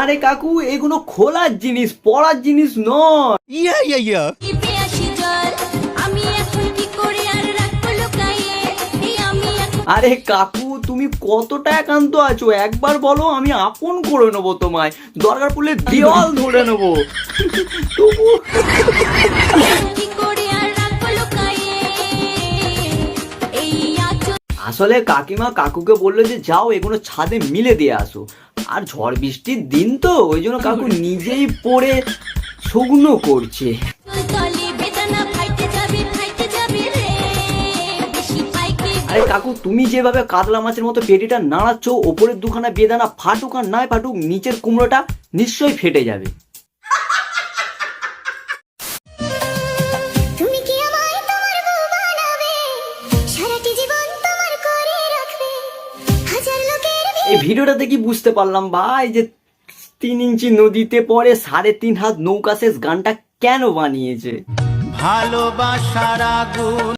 আরে কাকু এগুলো খোলার জিনিস, পড়ার জিনিস নয়। ইয়া আরে কাকু তুমি কতটা একান্ত আছো একবার বলো, আমি আপন করে নেবো তোমায়, দরকার পড়লে দেওয়াল ধরে নেবো। তবু আসলে কাকিমা কাকুকে বললো যে যাও এগুলো ছাদে মিলে দিয়ে আসো, আর ঝড় বৃষ্টির দিন তো ওই জন্য কাকু নিজেই পড়ে শুকনো করছে। আরে কাকু তুমি যেভাবে কাতলা মাছের মতো পেটিটা নাড়াচ্ছ, ওপরের দুখানা বেদানা ফাটুক আর নাই ফাটুক নিচের কুমড়োটা নিশ্চয়ই ফেটে যাবে। এই ভিডিওটাতে কি বুঝতে পারলাম ভাই যে 3 ইঞ্চি নদীতে পড়ে 3.5 হাত নৌকা শেষ গানটা কেন বানিয়েছে। ভালোবাসার আগুন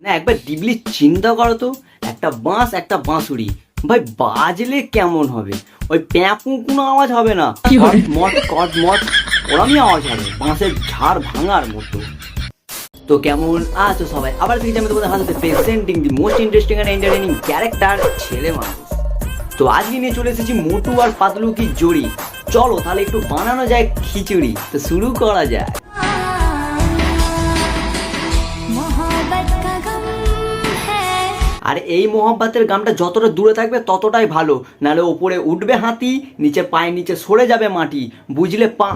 না একবার ডিবলি চিন্তা করো তো, একটা বাঁশ একটা বাঁশুড়ি ভাই বাজলে কেমন হবে? ওই প্যাঁপু কোনো আওয়াজ হবে না, মট কট মট ওরমই আওয়াজ হবে, বাঁশের ঝাড় ভাঙার মতো। তো কেমন আছো সবাই? আবার দেখি আমি তোমাদের হাতে presenting the most interesting and entertaining character ছেলে মানুষ। তো আজকে নিয়ে চলে এসেছি মোটু আর পাতলু কি জড়ি। চলো তাহলে একটু বানানো যায় খিচুড়ি, তো শুরু করা যায়। আর এই মোহাব্বতের গামটা যতটা দূরে থাকবে ততটাই ভালো, নাহলে ওপরে উঠবে হাতি, নিচে পায়ের নিচে সরে যাবে মাটি, বুঝলে? পা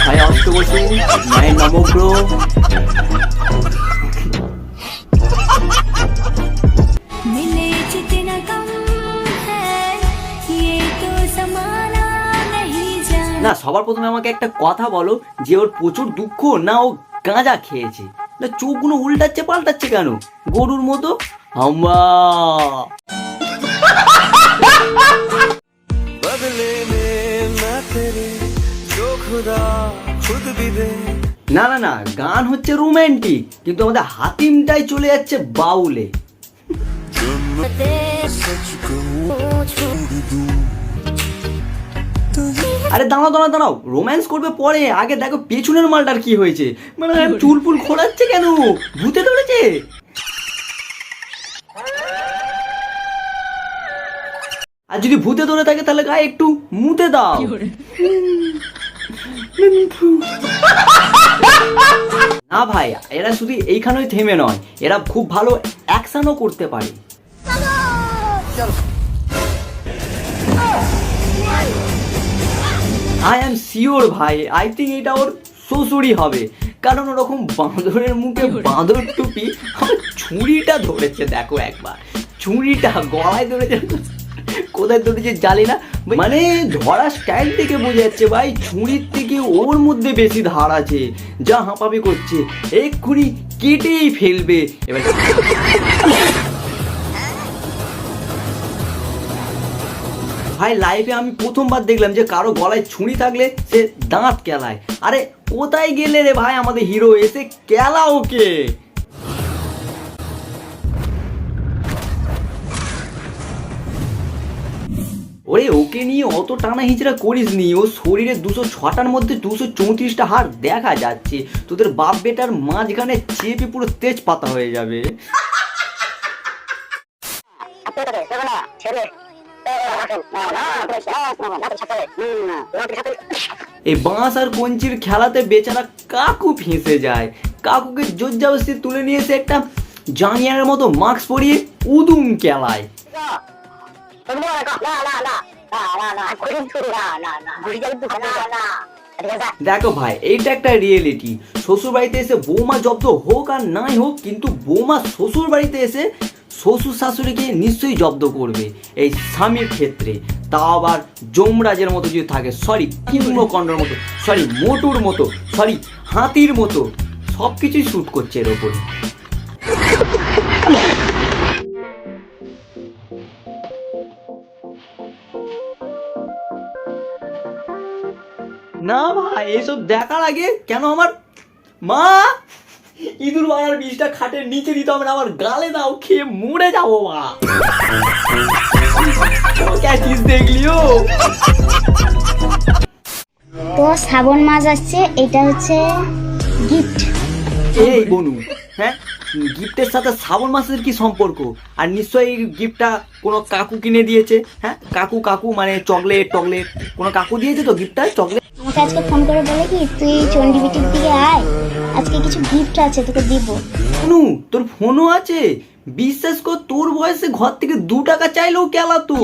ভাই অস্ত বসু মায়ের নমগ্র। না সবার প্রথমে আমাকে একটা কথা বলো, যে ওর প্রচুর দুঃখ না ও গাঁজা খেয়েছে? না চোখগুলো উল্টাচ্ছে পাল্টাচ্ছে কেন গরুর মতো? আম্মা না না না গান হচ্ছে রোমান্টিক, কিন্তু আমাদের হাতিমটাই চলে যাচ্ছে বাউলে। আরে দাঁড়াও দাঁড়াও দাঁড়াও, রোম্যান্স করবে পরে, আগে দেখো পেছনের মালটার কি হয়েছে, মানে চুল ফুল খোলাচ্ছে কেন? ভূতে ধরেছে? আর যদি ভূতে ধরে থাকে তাহলে গায়ে একটু মুতে দাও। না ভাই এরা শুধু এইখানেই থেমে নয়, এরা খুব ভালো অ্যাকশনও করতে পারে। আই এম শিওর ভাই, আই থিঙ্ক এটা ওর শ্বশুরই হবে, কারণ ওরকম বাঁদরের মুখে বাঁদর টুপি, আমার ছুরিটা ধরেছে দেখো একবার, ছুরিটা গলায় ধরেছে, কোথায় ধরেছে জানি না, মানে ধরা স্টাইল থেকে বোঝা যাচ্ছে ভাই ছুরির থেকে ওর মধ্যে বেশি ধার আছে, যা হাঁপাবি করছে এক্ষুনি কেটেই ফেলবে। এবার ভাই লাইফে আমি প্রথমবার দেখলাম যে কারো গলায় ছুরি থাকলে সে দাঁত কেলায়। আরে কোথায় গেলে রে ভাই আমাদের হিরো, এসে কেলা ওকে। ওরে ওকে নিয়ে অত টানা হিচড়া করিস নি, ও শরীরে 206টার মধ্যে 234টা হাড় দেখা যাচ্ছে, তোদের বাপ বেটার মাঝখানে চেপে পুরো তেজ পাতা হয়ে যাবে। এই বাঁশ আর কঞ্চির খেলাতে বেচারা কাকু ফেঁসে যায়, কাকুকে জোর জবরদস্তি তুলে নিয়ে এসে একটা জাঙ্গিয়ারের মতো মাস্ক পরিয়ে উদুম কেলায়। দেখো ভাই এইটা একটা রিয়েলিটি, শ্বশুর বাড়িতে এসে বৌমা জব্দ হোক আর নাই হোক, কিন্তু বৌমা শ্বশুর বাড়িতে এসে শ্বশুর শাশুড়িকে নিশ্চয়ই জব্দ করবে এই স্বামীর ক্ষেত্রে, তাও আবার যমরাজের মতো যদি থাকে, সরি কৃষ্ণকণ্ডর মতো, সরি মোটুর মতো, সরি হাতির মতো, সব কিছুই শ্যুট করছে এর ওপরে। না ভাই এসব দেখার আগে কেন আমার মা, ইঁদুর মারার বিষটা খাটের নিচে দিতে হবে না, আমার গালে দাও, খেয়ে মরে যাবো মা। ক্যাচিস দেখলিও? তো শ্রাবণ মাস আসছে, এটা হচ্ছে গিফট। এই বনু, হ্যাঁ গিফটের সাথে শ্রাবণ মাসের কি সম্পর্ক? আর নিশ্চয়ই গিফটটা কোনো কাকু কিনে দিয়েছে। হ্যাঁ কাকু কাকু মানে চকলেট টকলেট, কোনো কাকু দিয়েছে তো গিফটটা চকলেট? আমাকে আজকে ফোন করে বলে কি, তুই চণ্ডীবিটির দিকে আয়, আজকে কিছু গিফট আছে তোকে দিব। বনু তোর ফোনও আছে? বিশ্বাস কর, তোর বয়সে ঘর থেকে 2 টাকা চাইলেও কেলাতো,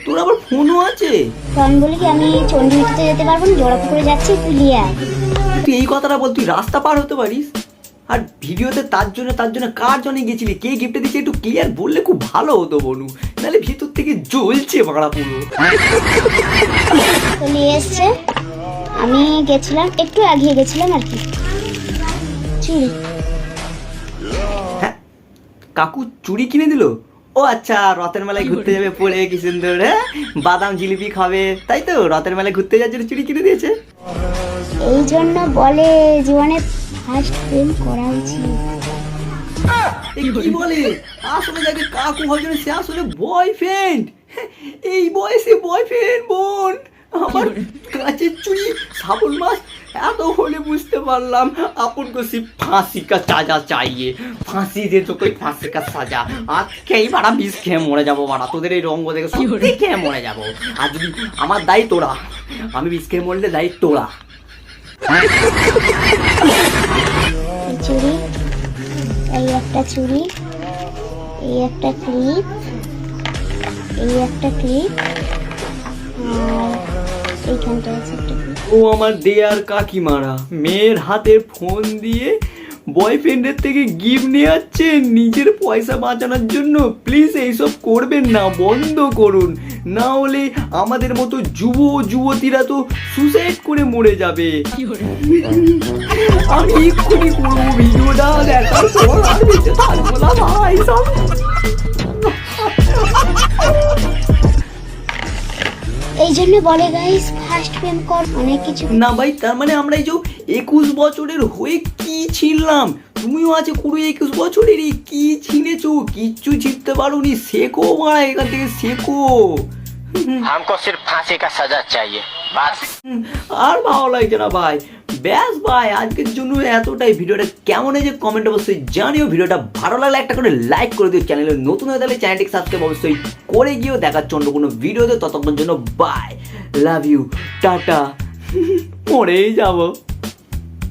তোর আবার ফোনও আছে। তো আমি বলি কি, আমি চণ্ডীবিটিতে যেতে পারবো না, জোড়াপুকুরে যাচ্ছি, তুই নিয়ে আয়। তুই এই কথাটা বল, তুই রাস্তা পার হতে পারিস? আর ভিডিওতে তার জন্য কার জন্য গেছিলি, কে গিফটে দিচ্ছে, একটু ক্লিয়ার বললে খুব ভালো হতো বনু, নাহলে ভিতর থেকে জ্বলছে ভাড়া পুরো। তো নিয়ে এসছে, আমি গেছিলাম, একটু এগিয়ে গেছিলাম আর কি, চুড়ি। হ্যাঁ কাকু চুড়ি কিনে দিল? ও আচ্ছা, রথের মেলায় ঘুরতে যাবে পরে, কি সুন্দর, হ্যাঁ বাদাম জিলিপি খাবে, তাই তো রথের মেলায় ঘুরতে যাওয়ার জন্য চুড়ি কিনে দিয়েছে। এই জন্য বলে জীবনে ফার্স্ট প্রেম করা উচিত। এই কি বলে? আসলে যাকে কাকু ভাবছেন সে আসলে বয়ফ্রেন্ড। এই বয়সে বয়ফ্রেন্ড বোন, আমার কাছে চুড়ি, শ্রাবণ মাস এত হলে বুঝতে পারলাম আপন को सिर्फ फांसी का साजा चाहिए, फांसी दे तो कोई फांसी का साजा। আজকেই বাড়া বিষ খেয়ে মরে যাবো বাড়া, তোদের এই রঙ্গ দেখে সত্যি খেয়ে মরে যাবো। আর যদি আমার দায়ী তোরা, আমি বিষ খেয়ে মরলে দায়ী তোরা। এই চুড়ি, এই একটা চুড়ি, এই একটা ক্লিপ, এই একটা ক্লিপ, আর এইখানটা আছে একটা ক্লিপ। ও আমার দেয়ার কাকিমারা, মেয়ের হাতে ফোন দিয়ে বয়ফ্রেন্ডের থেকে গিফট নিয়ে যাচ্ছে নিজের পয়সা বাঁচানোর জন্য। প্লিজ এইসব করবেন না, বন্ধ করুন, না হলে আমাদের মতো যুবতীরা তো সুসাইড করে মরে যাবে। আমি এক্ষুনি করবো ভিডিওটা, দেখার পর আর বেঁচে থাকবো না ভাই সব। এই জন্য বলে গাইস, ফার্স্ট প্রেম কর, অনেক কিছু। না ভাই, তার মানে আমরা এই যে 21 বছরের হয়ে কি ছিলাম, তুমিও আছে পুরো 21 বছরের, কি ছিনেছো? কিচ্ছু ছিনতে পারোনি, শেখো ভাই, এখান থেকে শেখো। हमको सिर्फ फांसी का सजा चाहिए बस। আর ভালো লাগছে না ভাই। ব্যাস ভাই, আজকের জন্য এতটাই। ভিডিওটা কেমন হয়েছে কমেন্ট অবশ্যই জানিও। ভিডিওটা ভালো লাগলে একটা করে লাইক করে দিও, চ্যানেলে নতুন হয়ে তাহলে চ্যানেলটিকে সাবস্ক্রাইব অবশ্যই করে গিয়েও। দেখার জন্য কোনো ভিডিওতে, ততক্ষণ জন্য বাই, লাভ ইউ, টাটা, মরেই যাবো।